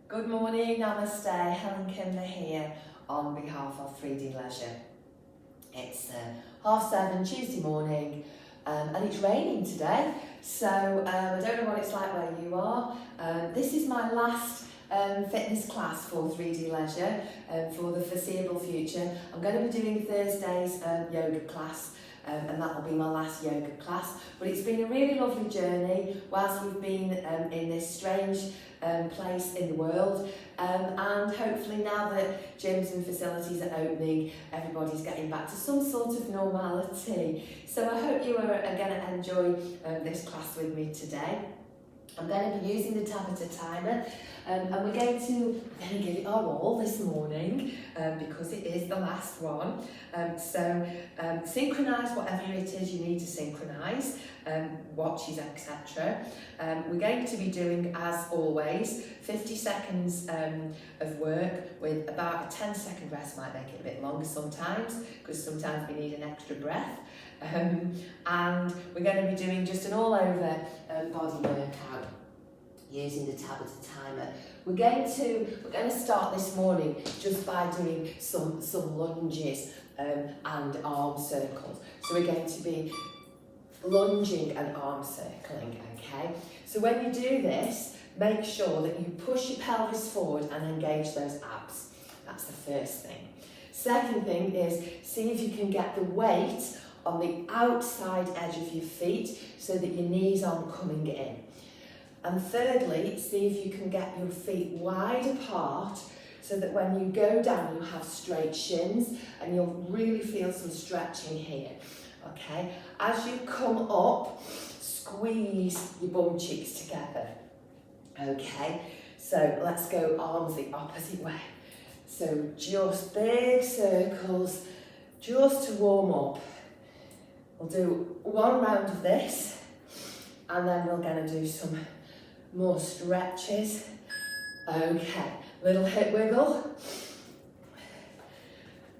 Good morning, namaste, Helen Kimber here on behalf of 3D Leisure. It's 7:30 Tuesday morning and it's raining today, so I don't know what it's like where you are. This is my last fitness class for 3D Leisure for the foreseeable future. I'm going to be doing Thursday's yoga class. And that will be my last yoga class. But it's been a really lovely journey whilst we've been in this strange place in the world. And hopefully now that gyms and facilities are opening, everybody's getting back to some sort of normality. So I hope you are going to enjoy this class with me today. I'm going to be using the Tabata timer and we're going to give it our all this morning because it is the last one. Synchronise whatever it is you need to synchronise, watches, etc. We're going to be doing, as always, 50 seconds of work with about a 10-second rest. Might make it a bit longer sometimes because sometimes we need an extra breath. And we're going to be doing just an all-over body workout using the Tabata timer. We're going to start this morning just by doing some lunges and arm circles. So we're going to be lunging and arm circling, okay? So when you do this, make sure that you push your pelvis forward and engage those abs. That's the first thing. Second thing is see if you can get the weight on the outside edge of your feet so that your knees aren't coming in. And thirdly, see if you can get your feet wide apart so that when you go down you have straight shins and you'll really feel some stretching here. Okay, as you come up, squeeze your bum cheeks together. Okay, so let's go arms the opposite way. So just big circles, just to warm up. We'll do one round of this and then we're going to do some more stretches. Okay, little hip wiggle.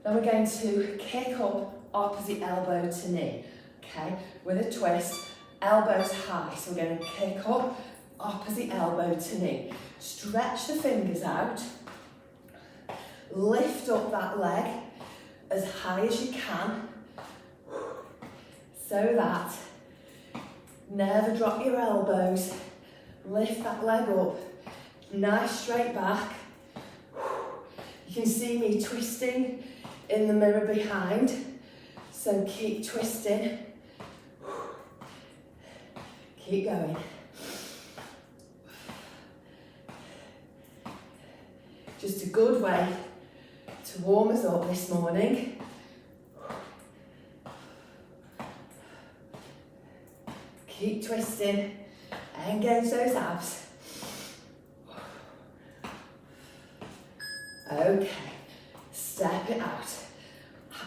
Then we're going to kick up opposite elbow to knee. Okay, with a twist, elbows high. So we're going to kick up opposite elbow to knee. Stretch the fingers out. Lift up that leg as high as you can, so that never drop your elbows. Lift that leg up, nice straight back. You can see me twisting in the mirror behind, so keep twisting. Keep going. Just a good way to warm us up this morning. Keep twisting, engage those abs. Okay, step it out.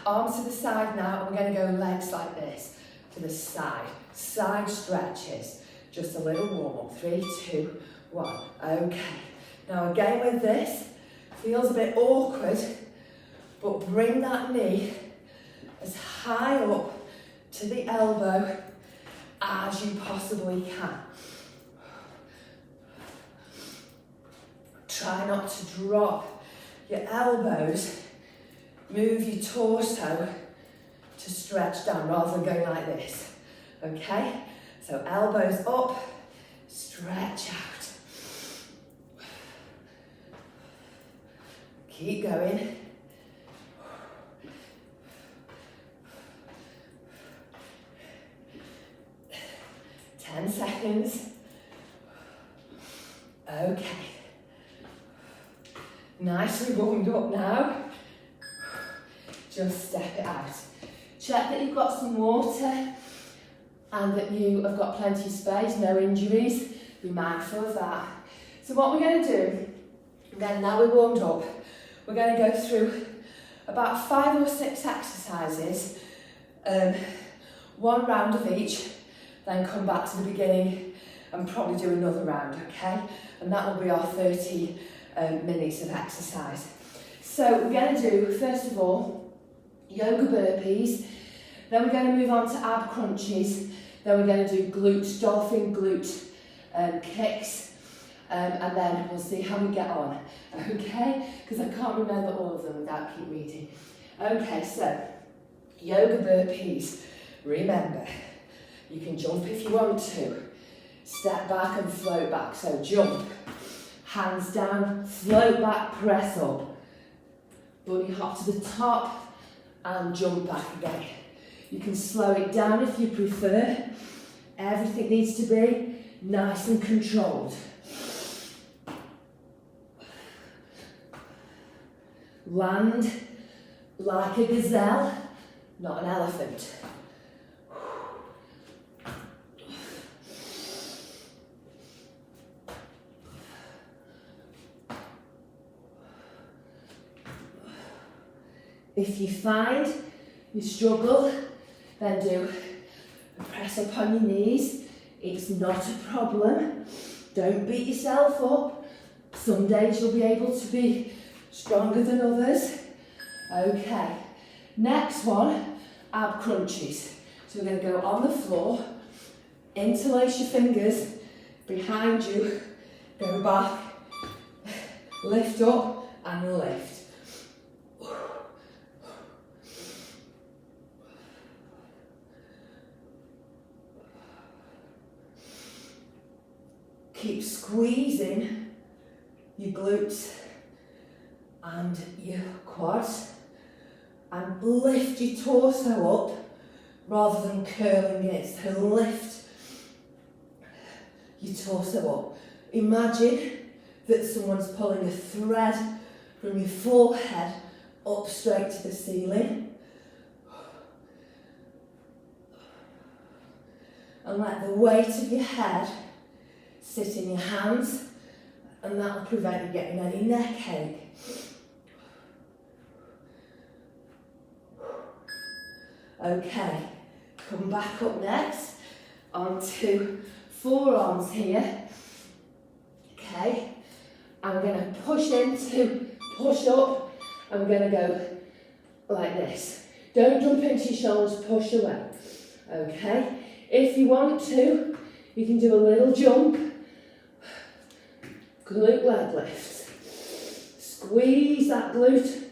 Arms to the side now, and we're going to go legs like this, to the side. Side stretches, just a little warm up. 3, 2, 1. Okay, now again with this, feels a bit awkward, but bring that knee as high up to the elbow as you possibly can. Try not to drop your elbows. Move your torso to stretch down rather than going like this. Okay? So elbows up, stretch out. Keep going. Ten seconds. Okay. Nicely warmed up now. Just step it out. Check that you've got some water and that you have got plenty of space, no injuries. Be mindful of that. So what we're going to do, again, now we're warmed up, we're going to go through about 5 or 6 exercises, one round of each, then come back to the beginning and probably do another round, okay? And that will be our 30 minutes of exercise. So we're going to do, first of all, yoga burpees, then we're going to move on to ab crunches, then we're going to do dolphin glute kicks, and then we'll see how we get on, okay? Because I can't remember all of them without keep reading. Okay, so yoga burpees. Remember, you can jump if you want to. Step back and float back. So jump, hands down, float back, press up. Bunny hop to the top and jump back again. You can slow it down if you prefer. Everything needs to be nice and controlled. Land like a gazelle, not an elephant. If you find you struggle, then do a press up on your knees. It's not a problem. Don't beat yourself up. Some days you'll be able to be stronger than others. Okay, next one, ab crunches. So we're going to go on the floor, interlace your fingers behind you, go back, lift up and lift. Keep squeezing your glutes and your quads and lift your torso up rather than curling it. So lift your torso up. Imagine that someone's pulling a thread from your forehead up straight to the ceiling. And let the weight of your head sit in your hands, and that will prevent you getting any neck ache. Okay, come back up next onto forearms here. Okay, and we're going to push into push up, and we're going to go like this. Don't jump into your shoulders, push away. Okay, if you want to, you can do a little jump. Glute leg lifts. Squeeze that glute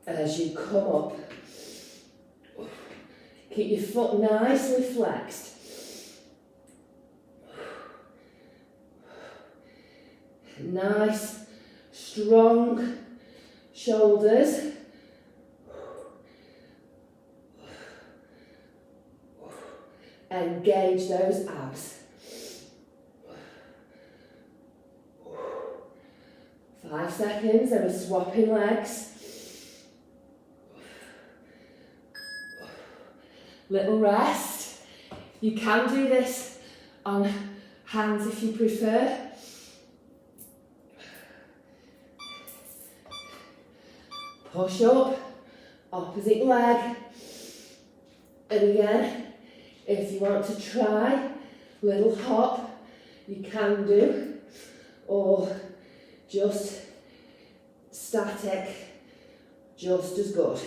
as you come up. Keep your foot nicely flexed. Nice, strong shoulders. Engage those abs. 5 seconds, and we're swapping legs. Little rest. You can do this on hands if you prefer. Push up, opposite leg. And again, if you want to try little hop, you can do, or just static, just as good.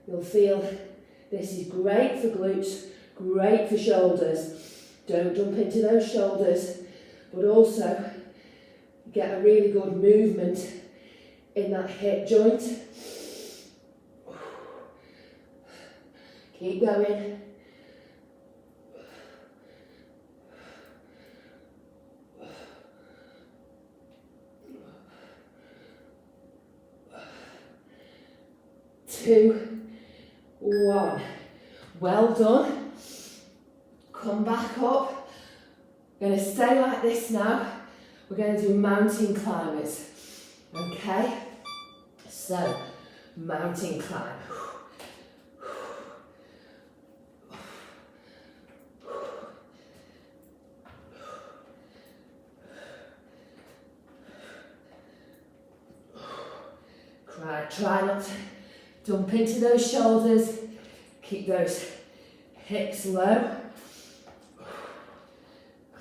You'll feel this is great for glutes, great for shoulders. Don't jump into those shoulders, but also get a really good movement in that hip joint. Keep going. Two, one. Well done. Come back up. We're going to stay like this now. We're going to do mountain climbers. Okay? So, mountain climb. Try not to dump into those shoulders. Keep those hips low.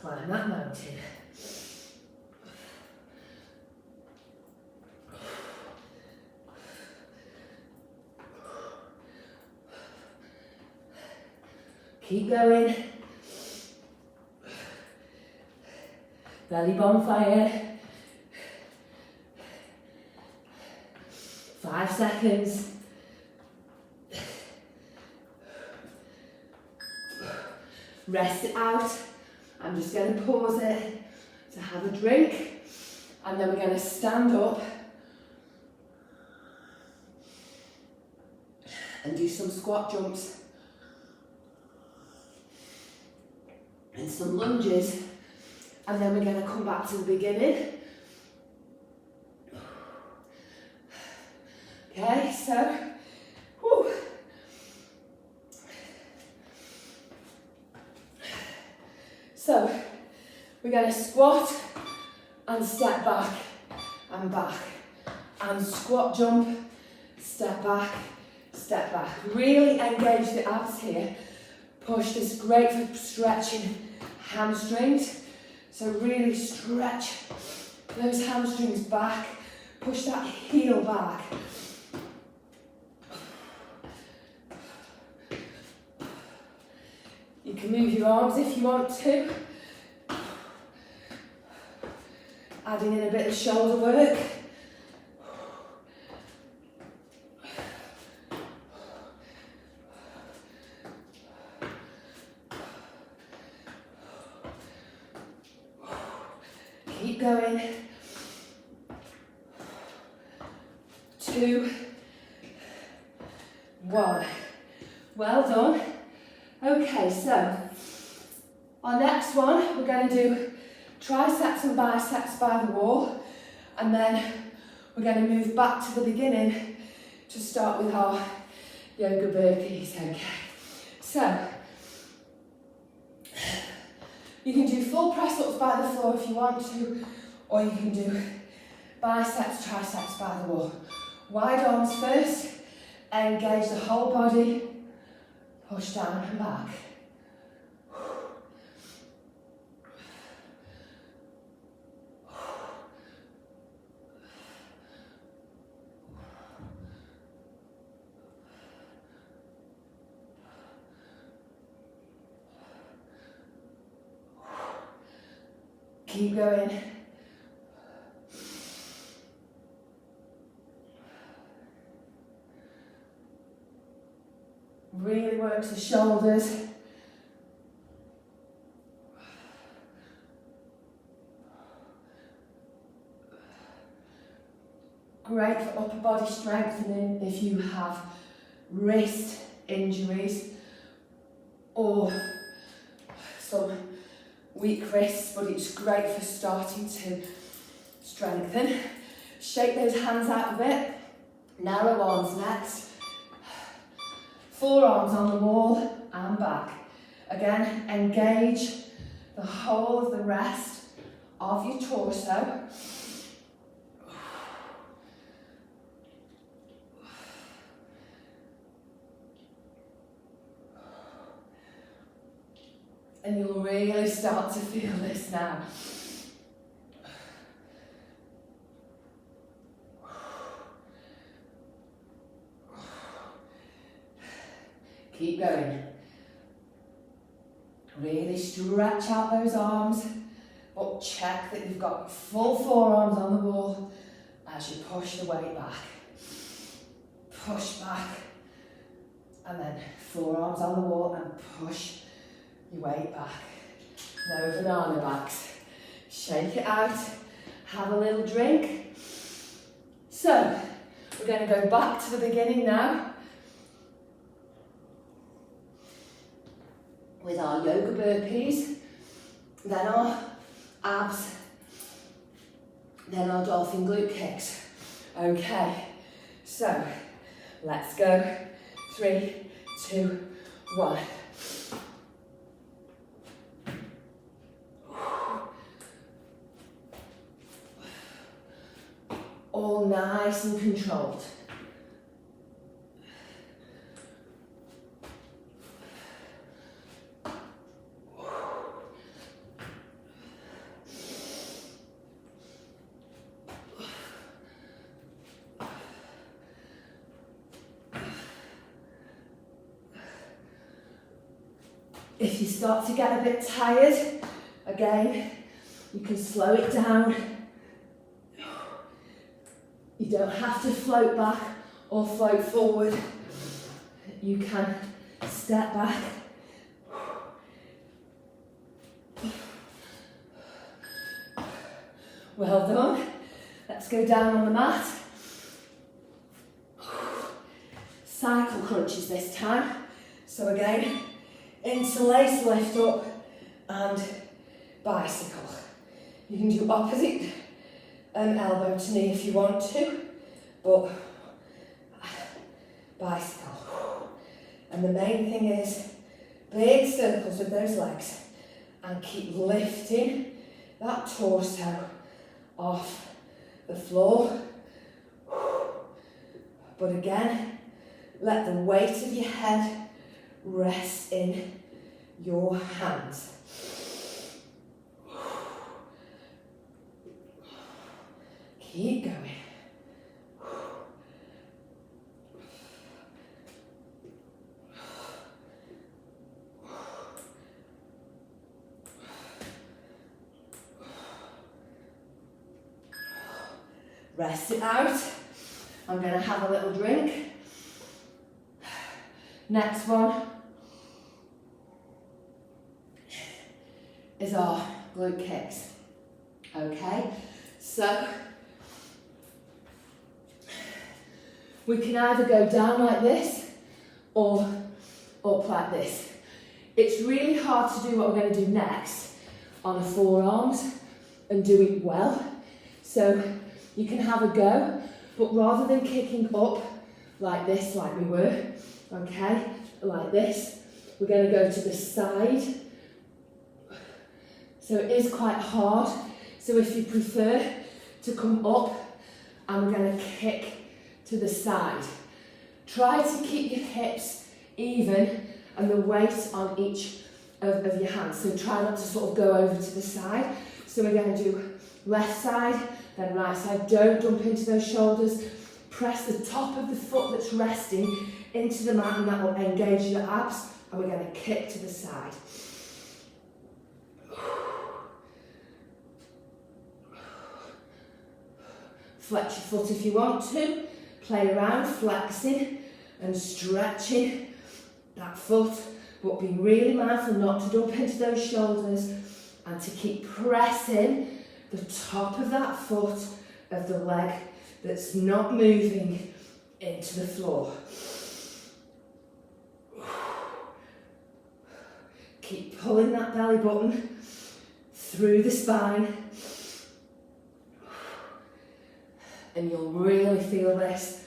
Climb that mountain. Keep going. Belly bonfire. 5 seconds. Rest it out. I'm just going to pause it to have a drink, and then we're going to stand up and do some squat jumps and some lunges, and then we're going to come back to the beginning. Okay, so, whew. So, we're going to squat and step back and squat jump, step back. Really engage the abs here. Push this, great for stretching hamstrings. So really stretch those hamstrings back, push that heel back. You can move your arms if you want to. Adding in a bit of shoulder work. Keep going. 2, 1. Well done. Okay, so our next one, we're going to do triceps and biceps by the wall, and then we're going to move back to the beginning to start with our yoga burpees. Okay, so you can do full press ups by the floor if you want to, or you can do biceps, triceps by the wall. Wide arms first, engage the whole body, push down and back. Keep going. Really works the shoulders. Great for upper body strengthening if you have wrist injuries or some weak wrists, but it's great for starting to strengthen. Shake those hands out a bit. Narrow arms next. Forearms on the wall and back. Again, engage the whole of the rest of your torso. And you'll really start to feel this now. Keep going. Really stretch out those arms, but check that you've got full forearms on the wall as you push the weight back. Push back, and then forearms on the wall and push your weight back. No banana backs. Shake it out, have a little drink. So, we're going to go back to the beginning now with our yoga burpees, then our abs, then our dolphin glute kicks. Okay, so let's go. 3, 2, 1. All nice and controlled. If you start to get a bit tired, again, You can slow it down. You don't have to float back or float forward. You can step back. Well done. Let's go down on the mat. Cycle crunches this time. So again, interlace, lift up and bicycle. You can do opposite elbow to knee if you want to, but bicycle. And the main thing is big circles with those legs and keep lifting that torso off the floor. But again, let the weight of your head rest in your hands. Keep going. Rest it out. I'm going to have a little drink. Next one is our glute kicks. Okay, so we can either go down like this or up like this. It's really hard to do what we're going to do next on the forearms and do it well. So you can have a go, but rather than kicking up like this, like we were, okay, like this, we're going to go to the side. So it is quite hard. So if you prefer to come up, and we're going to kick to the side. Try to keep your hips even and the weight on each of your hands. So try not to sort of go over to the side. So we're going to do left side, then right side. Don't dump into those shoulders. Press the top of the foot that's resting into the mat, and that will engage your abs. And we're going to kick to the side. Flex your foot if you want to. Play around, flexing and stretching that foot, but be really mindful not to dump into those shoulders and to keep pressing the top of that foot of the leg that's not moving into the floor. Keep pulling that belly button through the spine. And you'll really feel this.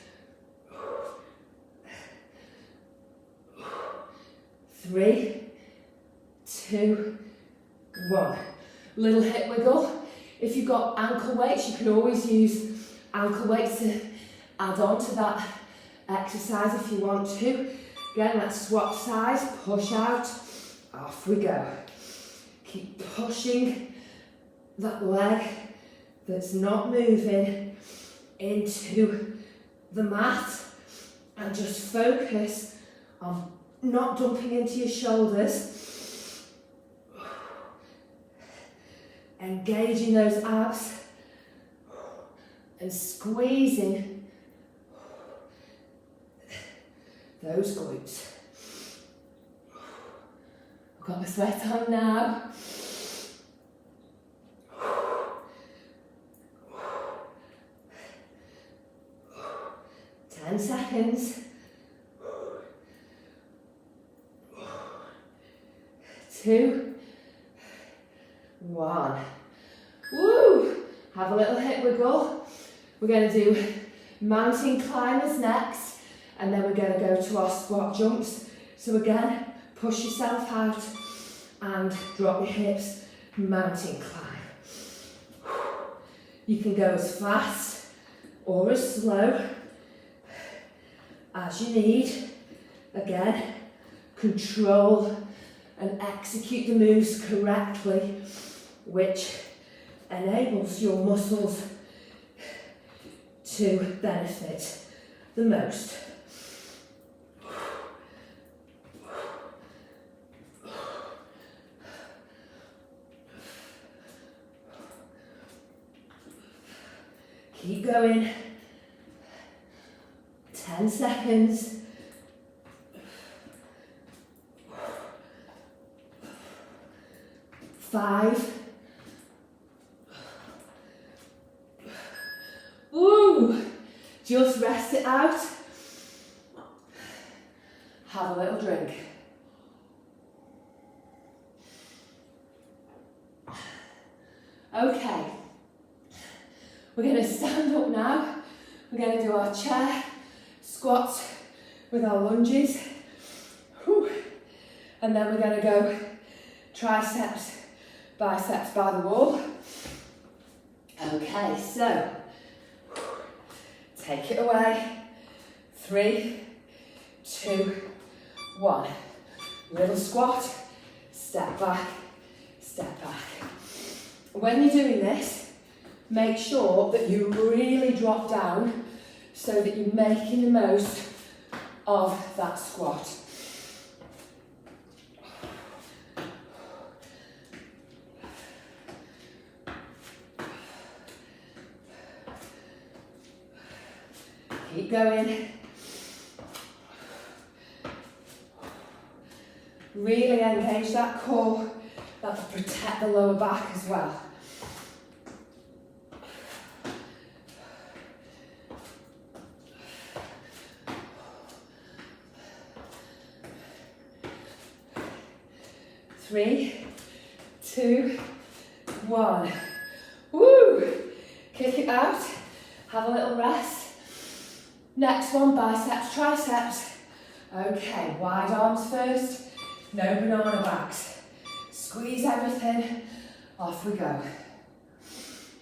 3, 2, 1. Little hip wiggle. If you've got ankle weights, you can always use ankle weights to add on to that exercise if you want to. Again, let's swap sides, push out, off we go. Keep pushing that leg that's not moving into the mat, and just focus on not dumping into your shoulders, engaging those abs and squeezing those glutes. I've got my sweat on now. 10 seconds. 2, 1. Woo! Have a little hip wiggle. We're going to do mountain climbers next, and then we're going to go to our squat jumps. So again, push yourself out and drop your hips, mountain climb. You can go as fast or as slow as you need. Again, control and execute the moves correctly, which enables your muscles to benefit the most. Keep going. 10 seconds. 5. Woo! Just rest it out. Have a little drink. Okay. We're going to stand up now. We're going to do our chair squats with our lunges. Whew. And then we're going to go triceps, biceps by the wall. Okay, so take it away. 3, 2, 1. Little squat, step back, step back. When you're doing this, make sure that you really drop down so that you're making the most of that squat. Keep going. Really engage that core. That will protect the lower back as well. Three, 2, 1. Woo! Kick it out. Have a little rest. Next one, biceps, triceps. Okay, wide arms first. No banana backs. Squeeze everything. Off we go.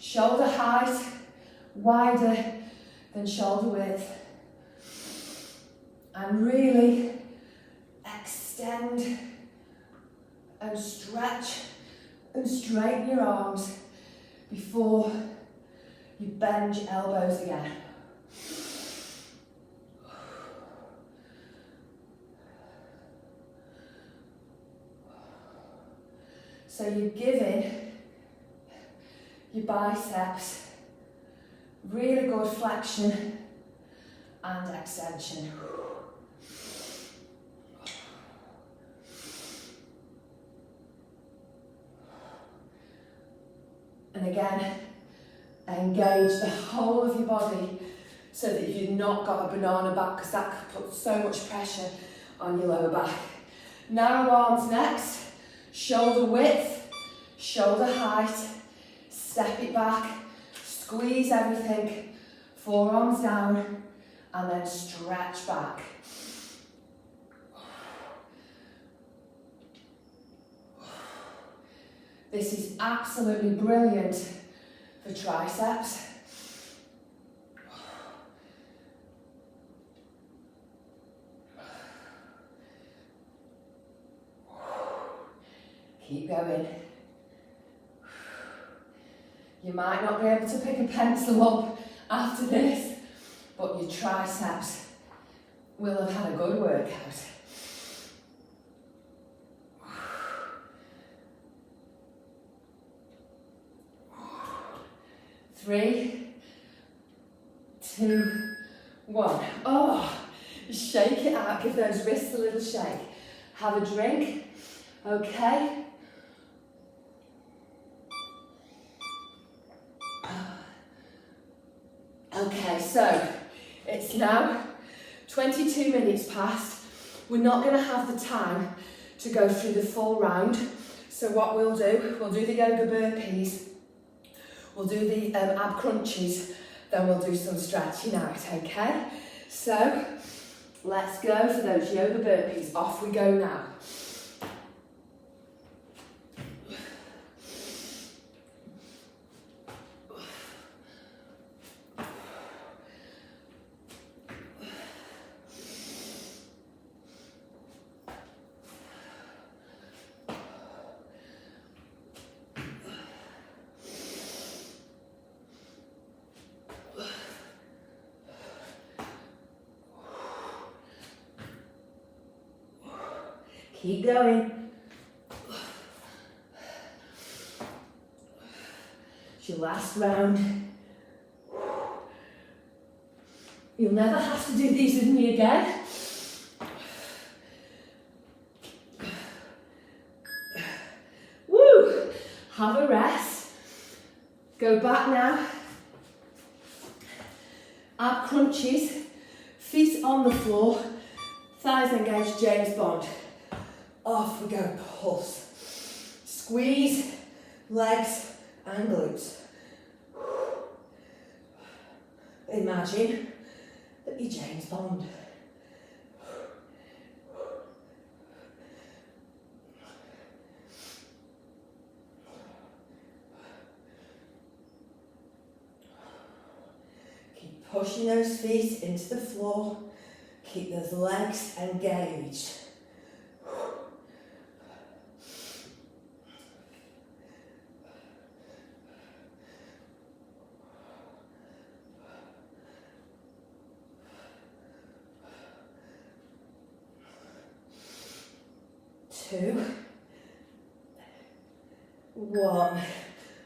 Shoulder height, wider than shoulder width. And really extend and stretch and straighten your arms before you bend your elbows again. So you're giving your biceps really good flexion and extension. And again, engage the whole of your body so that you've not got a banana back, because that could put so much pressure on your lower back. Narrow arms next. Shoulder width, shoulder height, step it back, squeeze everything, forearms down, and then stretch back. This is absolutely brilliant for triceps. Keep going. You might not be able to pick a pencil up after this, but your triceps will have had a good workout. 3, 2, 1. Oh, shake it out, give those wrists a little shake. Have a drink, okay? Okay, so it's now 22 minutes past. We're not going to have the time to go through the full round. So what we'll do the yoga burpees, we'll do the ab crunches, then we'll do some stretching out, okay? So let's go for those yoga burpees. Off we go now. Keep going. It's your last round. You'll never have to do these with me again. Woo! Have a rest. Go back now. Ab crunches, feet on the floor, thighs engaged, James Bond. Off we go, pulse. Squeeze, legs and glutes. Imagine that you're James Bond. Keep pushing those feet into the floor. Keep those legs engaged. 2, 1.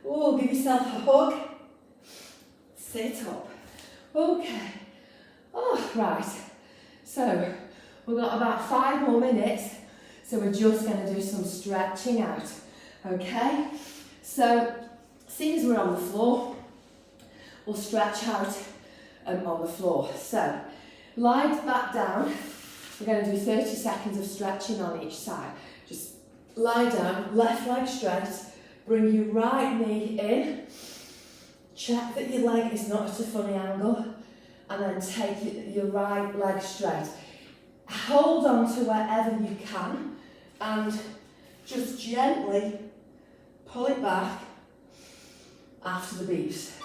Oh, give yourself a hug. Sit up. Okay. Oh, right. So, we've got about 5 more minutes. So we're just going to do some stretching out. Okay? So, seeing as we're on the floor, we'll stretch out on the floor. So, lie back down. We're going to do 30 seconds of stretching on each side. Just lie down, left leg straight, bring your right knee in, check that your leg is not at a funny angle, and then take your right leg straight. Hold on to wherever you can, and just gently pull it back after the beeps.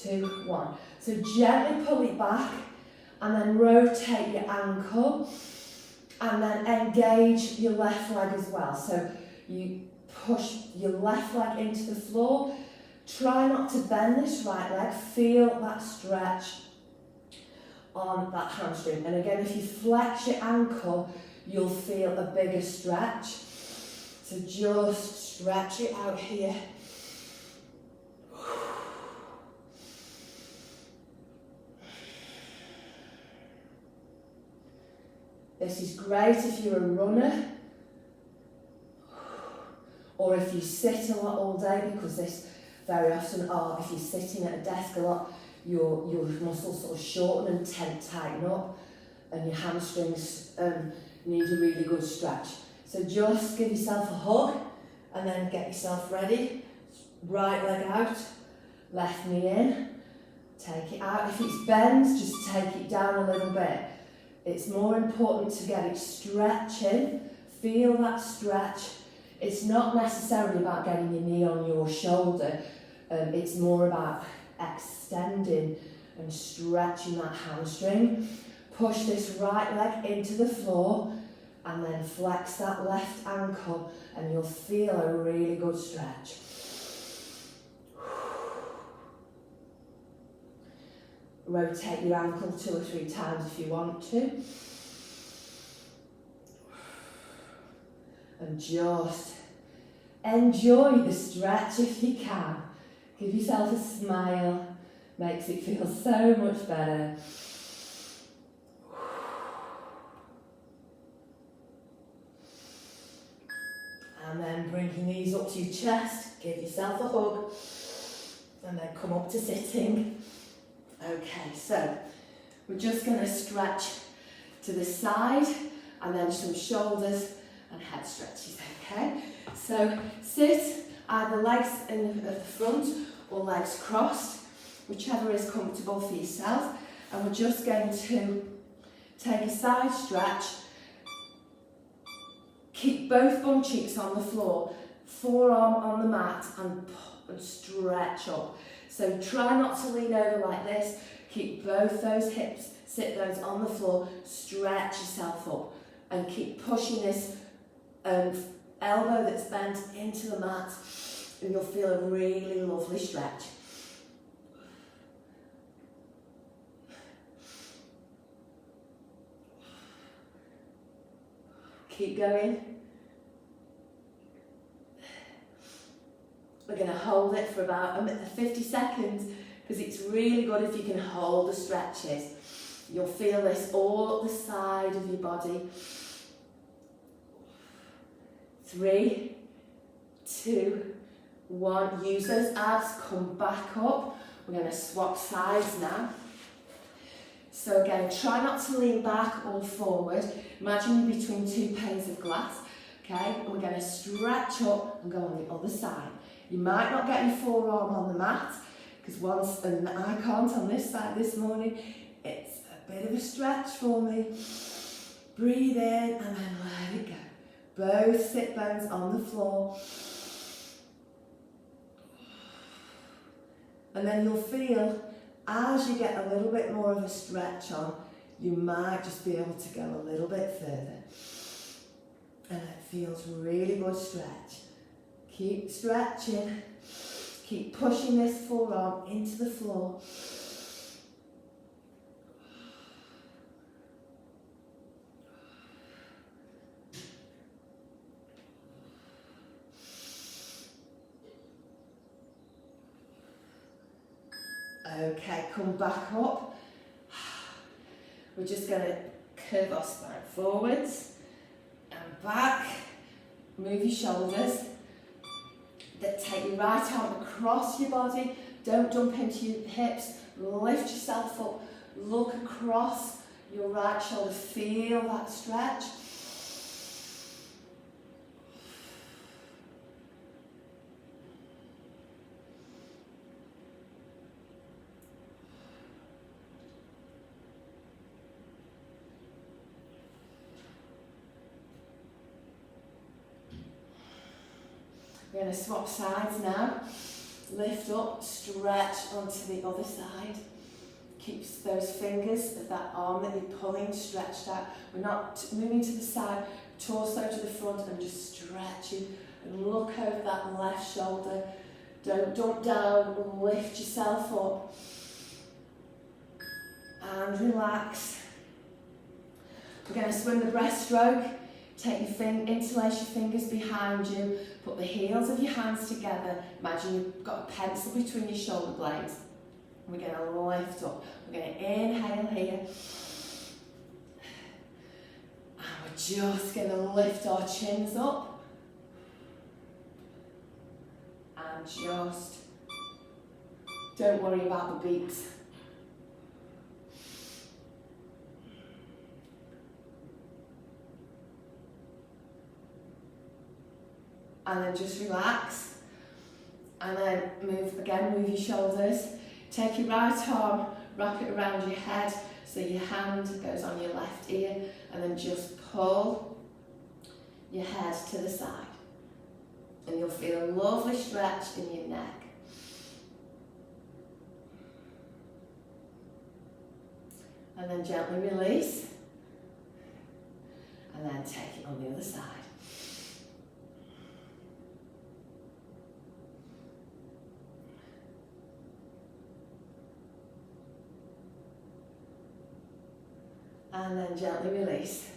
2, 1. So gently pull it back, and then rotate your ankle, and then engage your left leg as well. So you push your left leg into the floor. Try not to bend this right leg. Feel that stretch on that hamstring. And again, if you flex your ankle, you'll feel a bigger stretch. So just stretch it out here. This is great if you're a runner, or if you sit a lot all day, because this very often are, if you're sitting at a desk a lot, your muscles sort of shorten and tighten up, and your hamstrings need a really good stretch. So just give yourself a hug, and then get yourself ready. Right leg out, left knee in, take it out. If it's bent, just take it down a little bit. It's more important to get it stretching. Feel that stretch. It's not necessarily about getting your knee on your shoulder. It's more about extending and stretching that hamstring. Push this right leg into the floor and then flex that left ankle, and you'll feel a really good stretch. Rotate your ankle 2 or 3 times if you want to. And just enjoy the stretch if you can. Give yourself a smile. Makes it feel so much better. And then bring your knees up to your chest. Give yourself a hug. And then come up to sitting. Okay, so we're just going to stretch to the side, and then some shoulders and head stretches, okay? So sit either legs at the front or legs crossed, whichever is comfortable for yourself, and we're just going to take a side stretch. Keep both bum cheeks on the floor, forearm on the mat, and stretch up. So try not to lean over like this. Keep both those hips, sit those on the floor, stretch yourself up, and keep pushing this elbow that's bent into the mat, and you'll feel a really lovely stretch. Keep going. We're going to hold it for about 50 seconds, because it's really good if you can hold the stretches. You'll feel this all up the side of your body. 3, 2, 1. Use those abs, come back up. We're going to swap sides now. So again, try not to lean back or forward. Imagine you're between 2 panes of glass. Okay, and we're going to stretch up and go on the other side. You might not get your forearm on the mat, because and I can't on this side this morning. It's a bit of a stretch for me. Breathe in and then let it go. Both sit bones on the floor. And then you'll feel, as you get a little bit more of a stretch on, you might just be able to go a little bit further. And it feels really good stretch. Keep stretching. Keep pushing this forearm into the floor. Okay, come back up. We're just going to curve our spine forwards and back. Move your shoulders. Take your right arm across your body. Don't dump into your hips. Lift yourself up. Look across your right shoulder. Feel that stretch. We're going to swap sides now. Lift up, stretch onto the other side. Keep those fingers of that arm that you're pulling stretched out. We're not moving to the side, torso to the front, and just stretching. And look over that left shoulder. Don't dump down, lift yourself up. And relax. We're going to swim the breaststroke. Take your interlace your fingers behind you, put the heels of your hands together. Imagine you've got a pencil between your shoulder blades. We're going to lift up. We're going to inhale here. And we're just going to lift our chins up. And just don't worry about the beats. And then just relax. And then move your shoulders. Take your right arm, wrap it around your head so your hand goes on your left ear, and then just pull your head to the side. And you'll feel a lovely stretch in your neck. And then gently release. And then take it on the other side. And then gently release.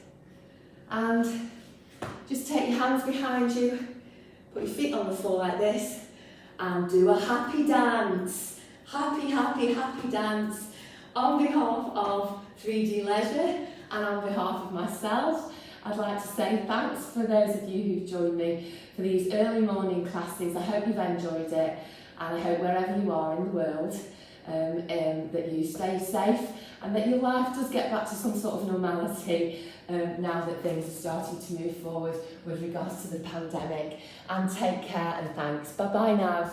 And just take your hands behind you, put your feet on the floor like this, and do a happy dance. Happy, happy, happy dance on behalf of 3D Leisure and on behalf of myself. I'd like to say thanks for those of you who've joined me for these early morning classes. I hope you've enjoyed it, and I hope wherever you are in the world that you stay safe and that your life does get back to some sort of normality now that things are starting to move forward with regards to the pandemic. And take care and thanks. Bye bye now.